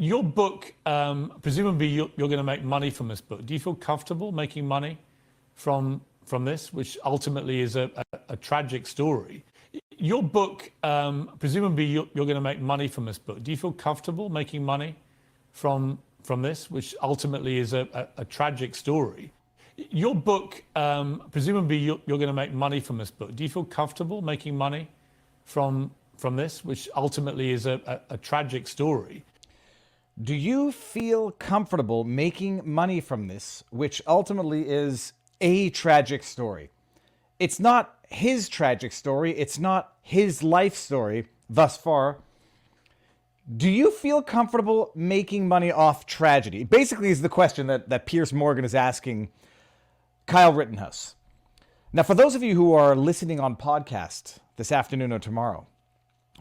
Your book, presumably you're going to make money from this book. Do you feel comfortable making money from this, which ultimately is a tragic story? Your book, presumably you're going to make money from this book. Do you feel comfortable making money from this, which ultimately is a tragic story? Your book, presumably you're going to make money from this book. Do you feel comfortable making money from this, which ultimately is a tragic story? Do you feel comfortable making money from this, which ultimately is a tragic story? It's not his tragic story. It's not his life story thus far. Do you feel comfortable making money off tragedy? Basically is the question that Piers Morgan is asking Kyle Rittenhouse. Now, for those of you who are listening on podcast this afternoon or tomorrow,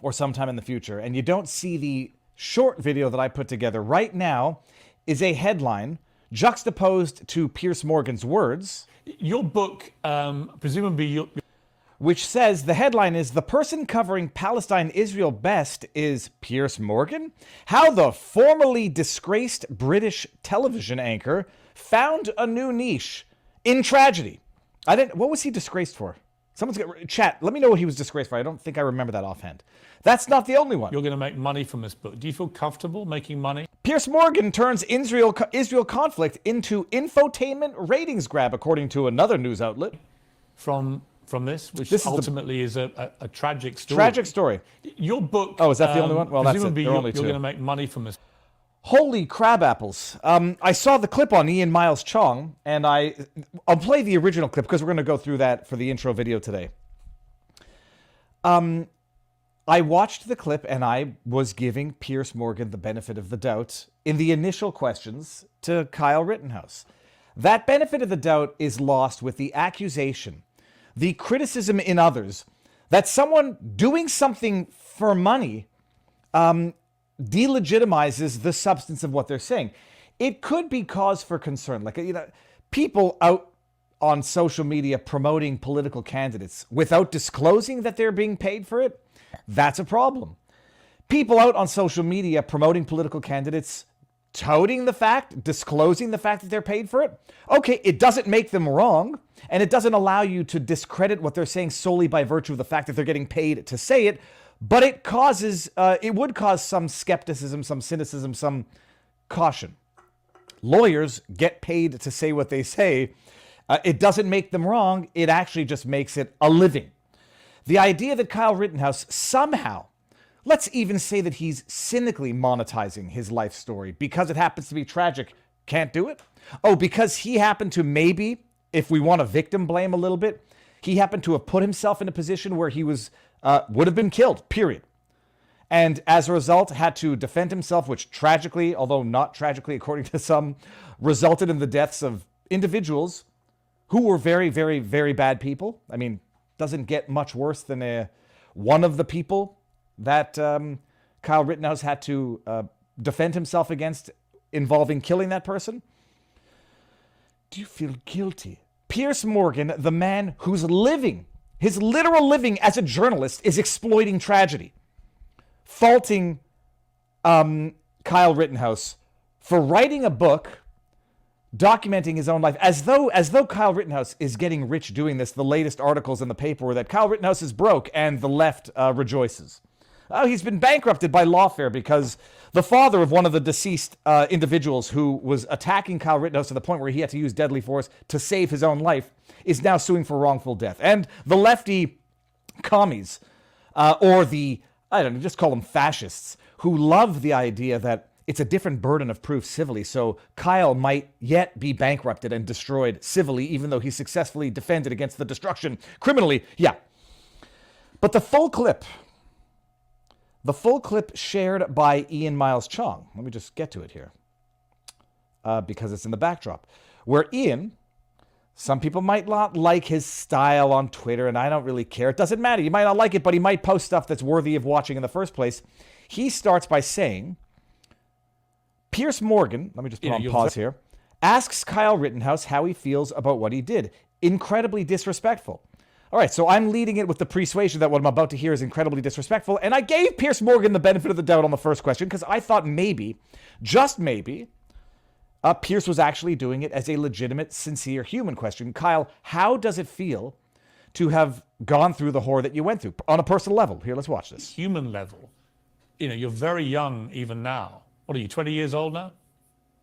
or sometime in the future, and you don't see the short video that I put together right now, is a headline juxtaposed to Piers Morgan's words. Your book, presumably which says, the headline is, "The person covering Palestine-Israel best is Piers Morgan? How the formerly disgraced British television anchor found a new niche in tragedy." What was he disgraced for? Chat, let me know what he was disgraced for. I don't think I remember that offhand. That's not the only one. You're going to make money from this book. Do you feel comfortable making money? Piers Morgan turns Israel conflict into infotainment ratings grab, according to another news outlet. From this, which ultimately is a tragic story. Tragic story. Your book. Oh, is that the only one? Well, that's it. Presumably There are only you're two. going to make money from this. Holy crab apples. I saw the clip on Ian Miles Chong, and I'll play the original clip because we're going to go through that for the intro video today. I watched the clip and I was giving Piers Morgan the benefit of the doubt in the initial questions to Kyle Rittenhouse. That benefit of the doubt is lost with the accusation, the criticism in others, that someone doing something for money delegitimizes the substance of what they're saying. It could be cause for concern. Like, people out on social media promoting political candidates without disclosing that they're being paid for it, that's a problem. People out on social media promoting political candidates, touting the fact, disclosing the fact that they're paid for it, okay, it doesn't make them wrong, and it doesn't allow you to discredit what they're saying solely by virtue of the fact that they're getting paid to say it, but it would cause some skepticism, some cynicism, some caution. Lawyers get paid to say what they say. It doesn't make them wrong. It actually just makes it a living. The idea that Kyle Rittenhouse somehow, let's even say that he's cynically monetizing his life story because it happens to be tragic, can't do it? Oh, because he happened to maybe, if we want to victim blame a little bit, he happened to have put himself in a position where he would have been killed, period. And as a result, had to defend himself, which tragically, although not tragically according to some, resulted in the deaths of individuals who were very, very, very bad people. I mean, doesn't get much worse than one of the people that Kyle Rittenhouse had to defend himself against involving killing that person. Do you feel guilty? Piers Morgan, the man whose living, his literal living as a journalist, is exploiting tragedy, faulting Kyle Rittenhouse for writing a book documenting his own life, as though Kyle Rittenhouse is getting rich doing this. The latest articles in the paper were that Kyle Rittenhouse is broke, and the left rejoices. He's been bankrupted by lawfare because the father of one of the deceased individuals who was attacking Kyle Rittenhouse to the point where he had to use deadly force to save his own life is now suing for wrongful death. And the lefty commies, or the, I don't know, just call them fascists, who love the idea that it's a different burden of proof civilly, so Kyle might yet be bankrupted and destroyed civilly, even though he successfully defended against the destruction criminally. Yeah. But the full clip shared by Ian Miles Chong, let me just get to it here, because it's in the backdrop, where Ian, some people might not like his style on Twitter, and I don't really care. It doesn't matter. You might not like it, but he might post stuff that's worthy of watching in the first place. He starts by saying, Piers Morgan, let me just put on pause here, asks Kyle Rittenhouse how he feels about what he did. Incredibly disrespectful. All right, so I'm leading it with the persuasion that what I'm about to hear is incredibly disrespectful, and I gave Piers Morgan the benefit of the doubt on the first question because I thought maybe, just maybe, Piers was actually doing it as a legitimate, sincere human question. Kyle, how does it feel to have gone through the horror that you went through on a personal level? Here, let's watch this. Human level. You're very young even now. What are you, 20 years old now?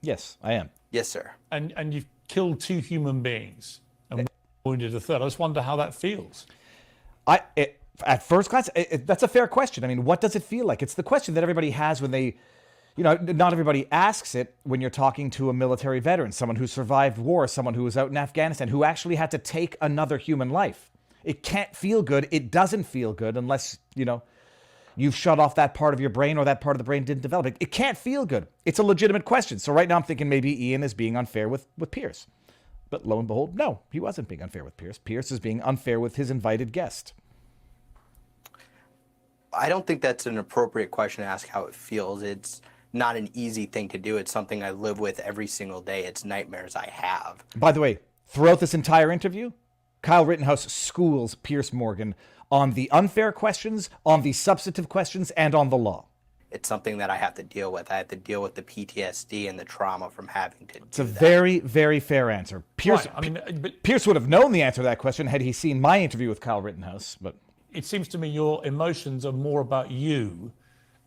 Yes, I am. Yes, sir. And you've killed 2 human beings and wounded a third. I just wonder how that feels. At first glance, that's a fair question. I mean, what does it feel like? It's the question that everybody has when they, not everybody asks it when you're talking to a military veteran, someone who survived war, someone who was out in Afghanistan, who actually had to take another human life. It can't feel good. It doesn't feel good unless, you've shut off that part of your brain or that part of the brain didn't develop. It can't feel good. It's a legitimate question. So right now I'm thinking maybe Ian is being unfair with Piers. But lo and behold, no, he wasn't being unfair with Piers. Piers is being unfair with his invited guest. I don't think that's an appropriate question to ask how it feels. It's not an easy thing to do. It's something I live with every single day. It's nightmares I have. By the way, throughout this entire interview, Kyle Rittenhouse schools Piers Morgan on the unfair questions, on the substantive questions, and on the law. It's something that I have to deal with. I have to deal with the PTSD and the trauma from having to It's a very, very fair answer. Piers, Right. Piers would have known the answer to that question had he seen my interview with Kyle Rittenhouse. But It seems to me your emotions are more about you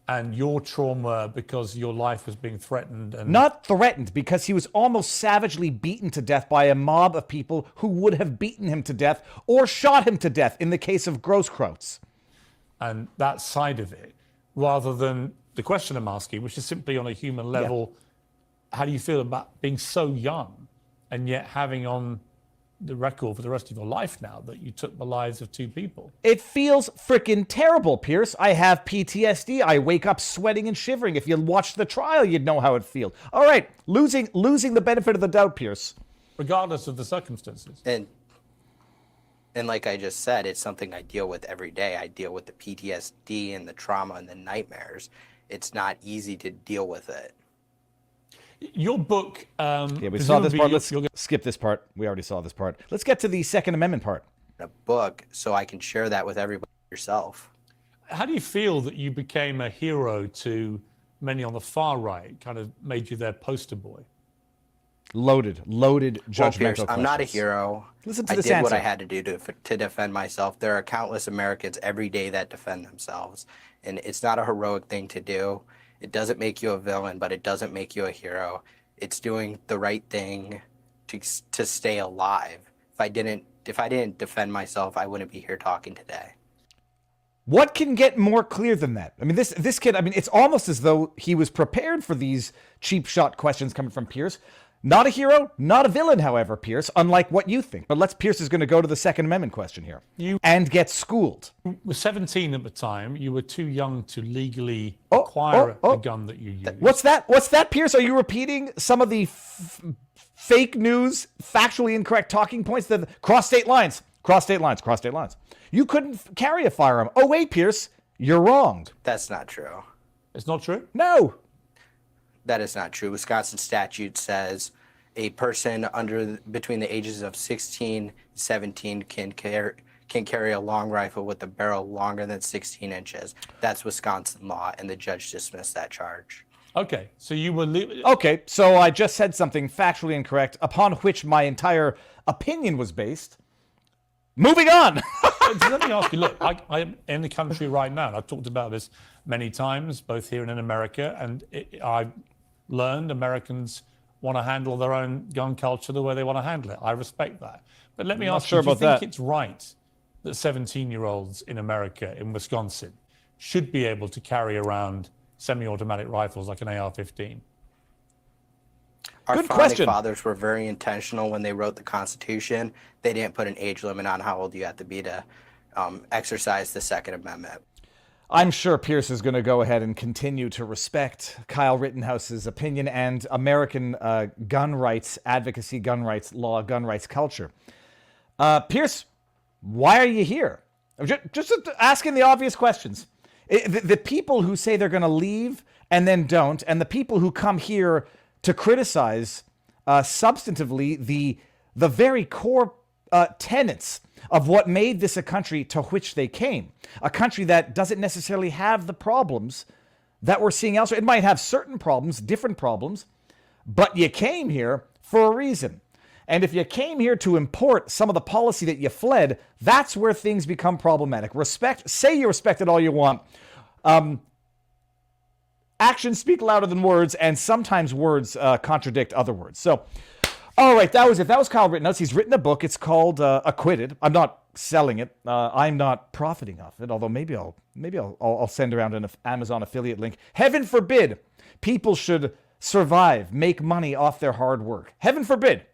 and your trauma because your life was being threatened. And not threatened, because he was almost savagely beaten to death by a mob of people who would have beaten him to death or shot him to death in the case of Grosskreutz. and that side of it, rather than the question I'm asking, which is simply on a human level, how do you feel about being so young and yet having on the record for the rest of your life now that you took the lives of 2 people? It feels freaking terrible, Piers. I have PTSD. I wake up sweating and shivering. If you watched the trial, you'd know how it feels. All right, losing the benefit of the doubt, Piers. Regardless of the circumstances. And like I just said, it's something I deal with every day. I deal with the PTSD and the trauma and the nightmares. It's not easy to deal with it. Your book... Yeah, we saw this part. Let's skip this part. We already saw this part. Let's get to the Second Amendment part. A book so I can share that with everybody yourself. How do you feel that you became a hero to many on the far right, kind of made you their poster boy? Loaded judgmental Well, Pierce, questions. I'm not a hero. Listen to I this did what answer. I had to do to defend myself. There are countless Americans every day that defend themselves, and it's not a heroic thing to do. It doesn't make you a villain, but it doesn't make you a hero. It's doing the right thing to stay alive. If I didn't defend myself, I wouldn't be here talking today. What can get more clear than that? I mean, this kid, it's almost as though he was prepared for these cheap shot questions coming from Piers. Not a hero, not a villain, however, Piers, unlike what you think. But Piers is going to go to the Second Amendment question here. And get schooled. You were 17 at the time. You were too young to legally acquire a gun that you used. What's that, Piers? Are you repeating some of the fake news, factually incorrect talking points that cross state lines? Cross state lines. You couldn't carry a firearm. Oh, wait, Piers, you're wrong. That's not true. It's not true? No. That is not true. Wisconsin statute says a person between the ages of 16 and 17 can carry a long rifle with a barrel longer than 16 inches. That's Wisconsin law, and the judge dismissed that charge. Okay, so you were... Okay, so I just said something factually incorrect upon which my entire opinion was based. Moving on. Let me ask you, look, I'm in the country right now, and I've talked about this many times, both here and in America, and I've learned Americans want to handle their own gun culture the way they want to handle it. I respect that. But let me ask you, do you think it's right that 17-year-olds in America, in Wisconsin, should be able to carry around semi-automatic rifles like an AR-15? Our founding fathers were very intentional when they wrote the Constitution. They didn't put an age limit on how old you have to be to exercise the Second Amendment. I'm sure Piers is going to go ahead and continue to respect Kyle Rittenhouse's opinion and American gun rights advocacy, gun rights law, gun rights culture. Piers, why are you here? Just asking the obvious questions. The people who say they're going to leave and then don't, and the people who come here to criticize substantively the very core tenets of what made this a country to which they came. A country that doesn't necessarily have the problems that we're seeing elsewhere. It might have certain problems, different problems, but you came here for a reason. And if you came here to import some of the policy that you fled, that's where things become problematic. Say you respect it all you want. Actions speak louder than words, and sometimes words contradict other words. So, all right, that was it. That was Kyle Rittenhouse. He's written a book. It's called Acquitted. I'm not selling it. I'm not profiting off it. Although maybe I'll send around an Amazon affiliate link. Heaven forbid people should survive, make money off their hard work. Heaven forbid.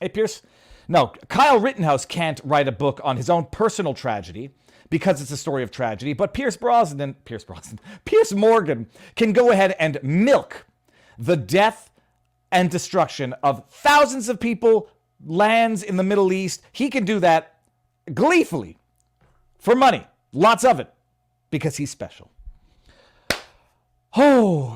Hey, Pierce. No, Kyle Rittenhouse can't write a book on his own personal tragedy because it's a story of tragedy. But Pierce Morgan can go ahead and milk the death and destruction of thousands of people, lands in the Middle East. He can do that gleefully for money. Lots of it. Because he's special. Oh,